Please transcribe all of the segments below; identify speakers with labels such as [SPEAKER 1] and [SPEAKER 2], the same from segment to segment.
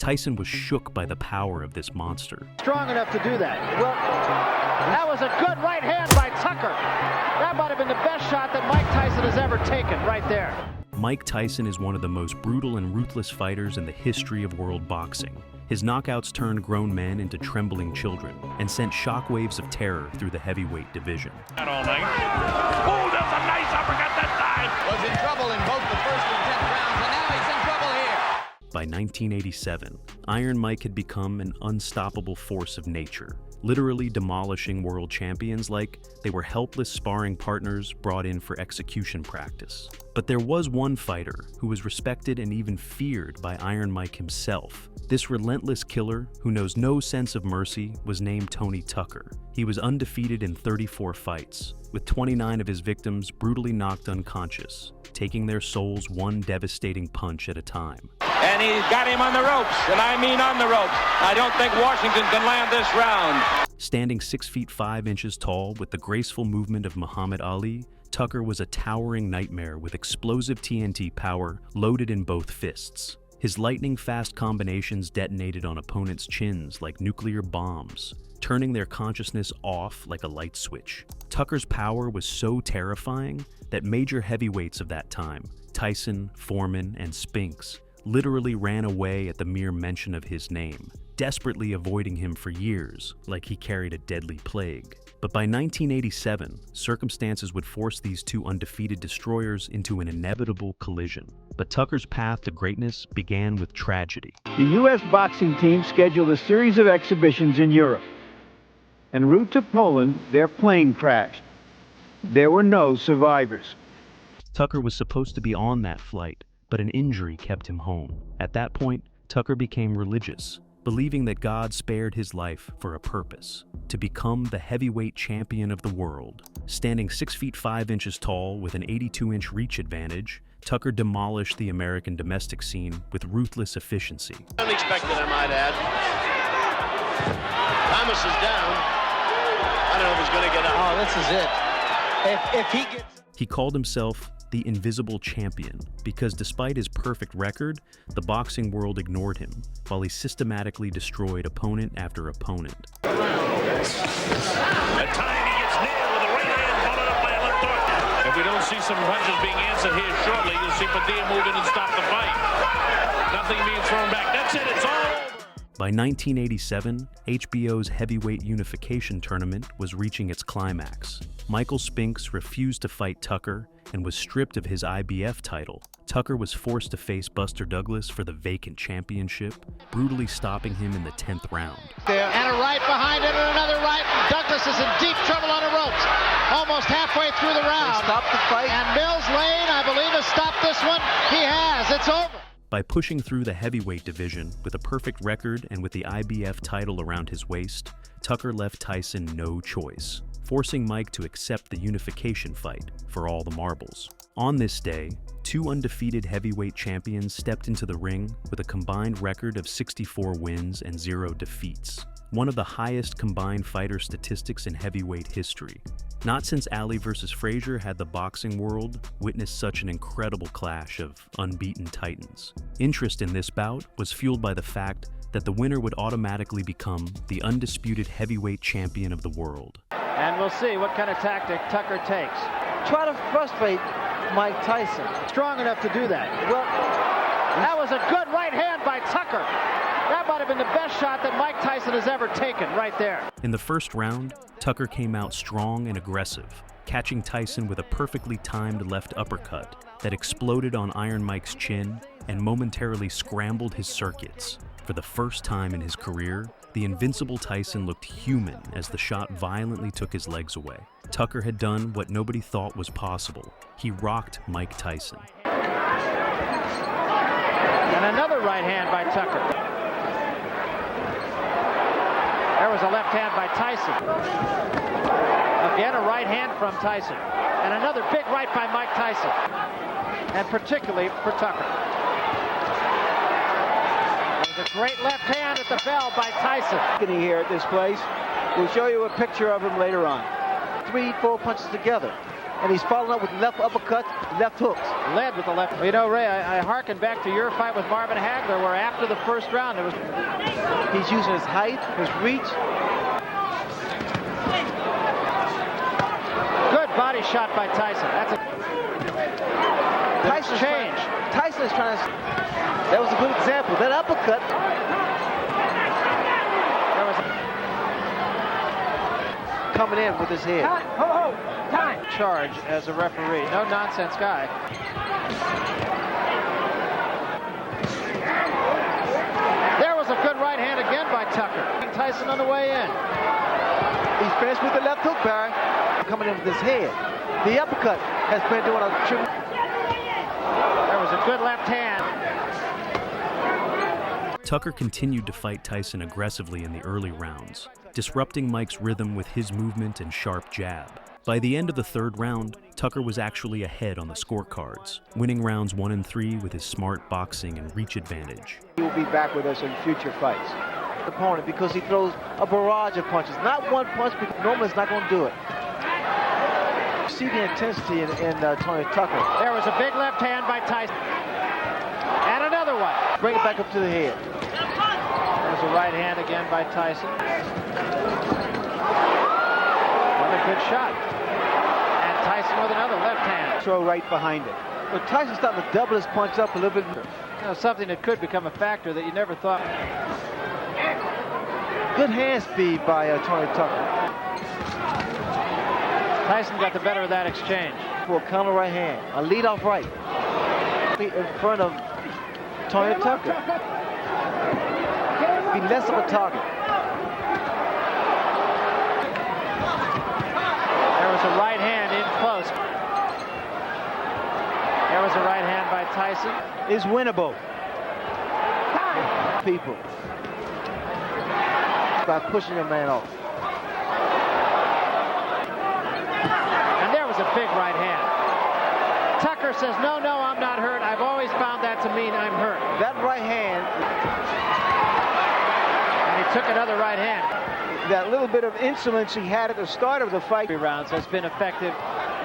[SPEAKER 1] Tyson was shook by the power of this monster.
[SPEAKER 2] Strong enough to do that. Well, that was a good right hand by Tucker. That might have been the best shot that Mike Tyson has ever taken right there.
[SPEAKER 1] Mike Tyson is one of the most brutal and ruthless fighters in the history of world boxing. His knockouts turned grown men into trembling children and sent shockwaves of terror through the heavyweight division.
[SPEAKER 3] Not all night. Oh, that's a nice uppercut that time.
[SPEAKER 4] Was in trouble in both the first and 10th rounds, and now he's in trouble here.
[SPEAKER 1] By 1987, Iron Mike had become an unstoppable force of nature, literally demolishing world champions like they were helpless sparring partners brought in for execution practice. But there was one fighter who was respected and even feared by Iron Mike himself. This relentless killer, who knows no sense of mercy, was named Tony Tucker. He was undefeated in 34 fights, with 29 of his victims brutally knocked unconscious, taking their souls one devastating punch at a time.
[SPEAKER 3] And he got him on the ropes, and I mean on the ropes. I don't think Washington can land this round.
[SPEAKER 1] Standing 6 feet 5 inches tall with the graceful movement of Muhammad Ali, Tucker was a towering nightmare with explosive TNT power loaded in both fists. His lightning-fast combinations detonated on opponents' chins like nuclear bombs, turning their consciousness off like a light switch. Tucker's power was so terrifying that major heavyweights of that time, Tyson, Foreman, and Spinks, literally ran away at the mere mention of his name, desperately avoiding him for years, like he carried a deadly plague. But by 1987, circumstances would force these two undefeated destroyers into an inevitable collision. But Tucker's path to greatness began with tragedy.
[SPEAKER 5] The U.S. boxing team scheduled a series of exhibitions in Europe. En route to Poland, their plane crashed. There were no survivors.
[SPEAKER 1] Tucker was supposed to be on that flight, but an injury kept him home. At that point, Tucker became religious, believing that God spared his life for a purpose, to become the heavyweight champion of the world. Standing 6 feet 5 inches tall with an 82-inch reach advantage, Tucker demolished the American domestic scene with ruthless efficiency.
[SPEAKER 6] Unexpected, I might add. Thomas is down. I don't know if he's going to get up.
[SPEAKER 2] Oh, this is it. If he gets...
[SPEAKER 1] He called himself the Invisible Champion because despite his perfect record, the boxing world ignored him while he systematically destroyed opponent after opponent.
[SPEAKER 3] At time he gets nailed with a right hand followed up by a left hook. If we don't see some punches being answered here shortly, you'll see Padilla move in and stop the fight. Nothing being thrown back. That's it. It's all over.
[SPEAKER 1] By 1987, HBO's heavyweight unification tournament was reaching its climax. Michael Spinks refused to fight Tucker and was stripped of his IBF title. Tucker was forced to face Buster Douglas for the vacant championship, brutally stopping him in the 10th round.
[SPEAKER 2] And a right behind it and another right. Douglas is in deep trouble on the ropes. Almost halfway through the round.
[SPEAKER 4] They stopped the fight.
[SPEAKER 2] And Mills Lane, I believe, has stopped this one. He has. It's over.
[SPEAKER 1] By pushing through the heavyweight division with a perfect record and with the IBF title around his waist, Tucker left Tyson no choice, forcing Mike to accept the unification fight for all the marbles. On this day, two undefeated heavyweight champions stepped into the ring with a combined record of 64 wins and 0 defeats, one of the highest combined fighter statistics in heavyweight history. Not since Ali versus Frazier had the boxing world witnessed such an incredible clash of unbeaten titans. Interest in this bout was fueled by the fact that the winner would automatically become the undisputed heavyweight champion of the world.
[SPEAKER 2] And we'll see what kind of tactic Tucker takes.
[SPEAKER 7] Try to frustrate Mike Tyson.
[SPEAKER 2] Strong enough to do that.
[SPEAKER 7] Well,
[SPEAKER 2] that was a good right hand by Tucker. That might have been the best shot that Mike Tyson has ever taken right there.
[SPEAKER 1] In the first round, Tucker came out strong and aggressive, catching Tyson with a perfectly timed left uppercut that exploded on Iron Mike's chin and momentarily scrambled his circuits. For the first time in his career, the invincible Tyson looked human as the shot violently took his legs away. Tucker had done what nobody thought was possible. He rocked Mike Tyson.
[SPEAKER 2] And another right hand by Tucker. There was a left hand by Tyson. Again, a right hand from Tyson. And another big right by Mike Tyson. And particularly for Tucker. There's a great left hand at the bell by Tyson.
[SPEAKER 7] here at this place. We'll show you a picture of him later on. 3-4 punches together. and he's following up with left uppercuts, left hooks.
[SPEAKER 2] Led with the left. You know, Ray, I hearken back to your fight with Marvin Hagler, where after the first round, it was...
[SPEAKER 7] He's using his height, his reach.
[SPEAKER 2] Good body shot by Tyson. That's a...
[SPEAKER 7] Tyson's
[SPEAKER 2] change.
[SPEAKER 7] Tyson's trying to... That was a good example. That uppercut...
[SPEAKER 2] There was
[SPEAKER 7] coming in with his head.
[SPEAKER 2] time. Charge as a referee. No nonsense guy. There was a good right hand again by Tucker. Tyson on the way in.
[SPEAKER 7] He's finished with the left hook, Barry. Coming in with his head. The uppercut has been doing a trip.
[SPEAKER 2] There was a good left hand.
[SPEAKER 1] Tucker continued to fight Tyson aggressively in the early rounds, disrupting Mike's rhythm with his movement and sharp jab. By the end of the third round, Tucker was actually ahead on the scorecards, winning rounds 1 and 3 with his smart boxing and reach advantage.
[SPEAKER 7] He will be back with us in future fights. Opponent, because he throws a barrage of punches. Not one punch, because Norman's not going to do it. See the intensity in Tony Tucker.
[SPEAKER 2] There was a big left hand by Tyson. And another one.
[SPEAKER 7] Bring it back up to the head.
[SPEAKER 2] There's a right hand again by Tyson. Another good shot. And Tyson with another left hand.
[SPEAKER 7] Throw right behind it. But Tyson's starting to double his punch up a little bit.
[SPEAKER 2] You know, something that could become a factor that you never thought.
[SPEAKER 7] Good hand speed by Tony Tucker.
[SPEAKER 2] Tyson got the better of that exchange.
[SPEAKER 7] For a counter right hand. A lead-off right. In front of Tony Tucker. Be less of a target.
[SPEAKER 2] There was a right hand in close. There was a right hand by Tyson.
[SPEAKER 7] Is winnable. People. By pushing a man off.
[SPEAKER 2] And there was a big right hand. Tucker says, no, I'm not hurt. I've always found that to mean I'm hurt.
[SPEAKER 7] That right hand.
[SPEAKER 2] And he took another right hand.
[SPEAKER 7] That little bit of insolence he had at the start of the fight.
[SPEAKER 2] Rounds has been effective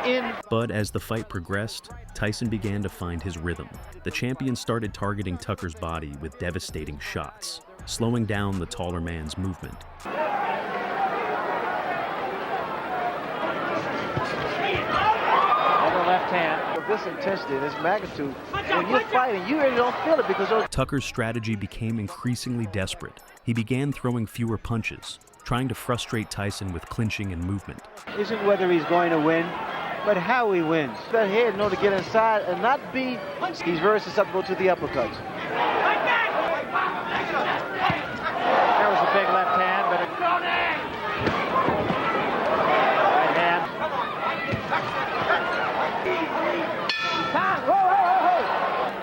[SPEAKER 2] in...
[SPEAKER 1] But as the fight progressed, Tyson began to find his rhythm. The champion started targeting Tucker's body with devastating shots, slowing down the taller man's movement.
[SPEAKER 2] Another left hand.
[SPEAKER 7] With this intensity, this magnitude, when you're fighting, you really don't feel it because those...
[SPEAKER 1] Tucker's strategy became increasingly desperate. He began throwing fewer punches, trying to frustrate Tyson with clinching and movement.
[SPEAKER 7] Isn't whether he's going to win, but how he wins. That head in order to get inside and not be... He's very susceptible to the uppercuts.
[SPEAKER 2] There was a big left hand, but it... Right hand.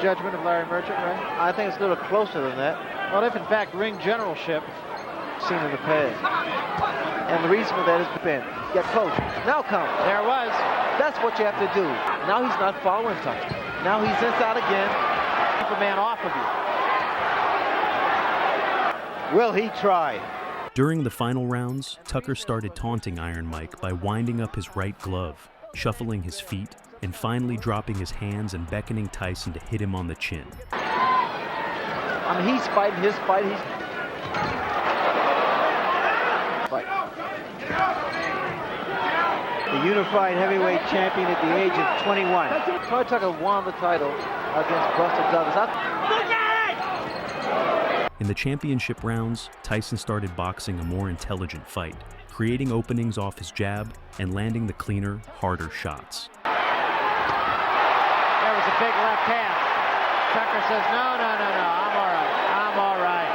[SPEAKER 2] Judgment of Larry Merchant, right?
[SPEAKER 7] I think it's a little closer than that.
[SPEAKER 2] Well, if in fact ring generalship
[SPEAKER 7] Seen in the past. And the reason for that is been get close. Now come.
[SPEAKER 2] there was.
[SPEAKER 7] That's what you have to do. Now he's not following Tucker. Now he's inside again.
[SPEAKER 2] Keep a man off of you.
[SPEAKER 7] Will he try?
[SPEAKER 1] During the final rounds, Tucker started taunting Iron Mike by winding up his right glove, shuffling his feet, and finally dropping his hands and beckoning Tyson to hit him on the chin.
[SPEAKER 7] I mean, he's fighting his fight. He's... Fight. The unified heavyweight champion at the age of 21. Tony Tucker won the title against Buster Douglas.
[SPEAKER 1] In the championship rounds, Tyson started boxing a more intelligent fight, creating openings off his jab and landing the cleaner, harder shots.
[SPEAKER 2] There was a big left hand. Tucker says, no, I'm all right. I'm all right.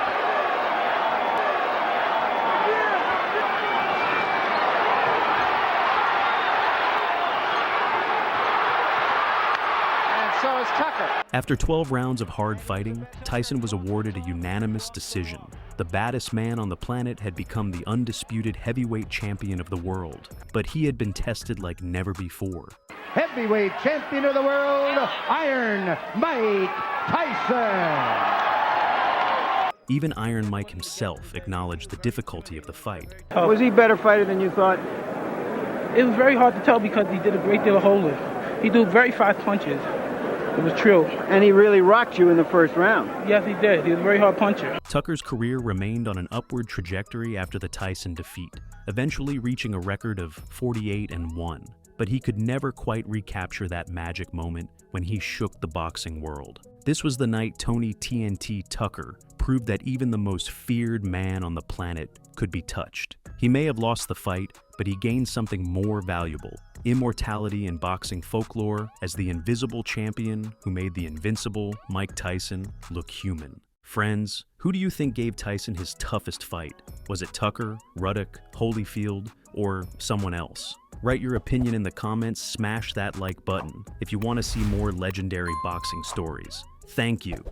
[SPEAKER 2] And so is Tucker.
[SPEAKER 1] After 12 rounds of hard fighting, Tyson was awarded a unanimous decision. The baddest man on the planet had become the undisputed heavyweight champion of the world, but he had been tested like never before.
[SPEAKER 8] Heavyweight champion of the world, Iron Mike Tyson.
[SPEAKER 1] Even Iron Mike himself acknowledged the difficulty of the fight.
[SPEAKER 5] Was he a better fighter than you thought?
[SPEAKER 9] It was very hard to tell because he did a great deal of hold lift. He threw very fast punches. It was true.
[SPEAKER 5] And he really rocked you in the first round.
[SPEAKER 9] Yes, he did. He was a very hard puncher.
[SPEAKER 1] Tucker's career remained on an upward trajectory after the Tyson defeat, eventually reaching a record of 48-1. But he could never quite recapture that magic moment when he shook the boxing world. This was the night Tony TNT Tucker proved that even the most feared man on the planet could be touched. He may have lost the fight, but he gained something more valuable: immortality in boxing folklore as the invisible champion who made the invincible Mike Tyson look human. Friends, who do you think gave Tyson his toughest fight? Was it Tucker, Ruddock, Holyfield, or someone else? Write your opinion in the comments, smash that like button if you want to see more legendary boxing stories. Thank you.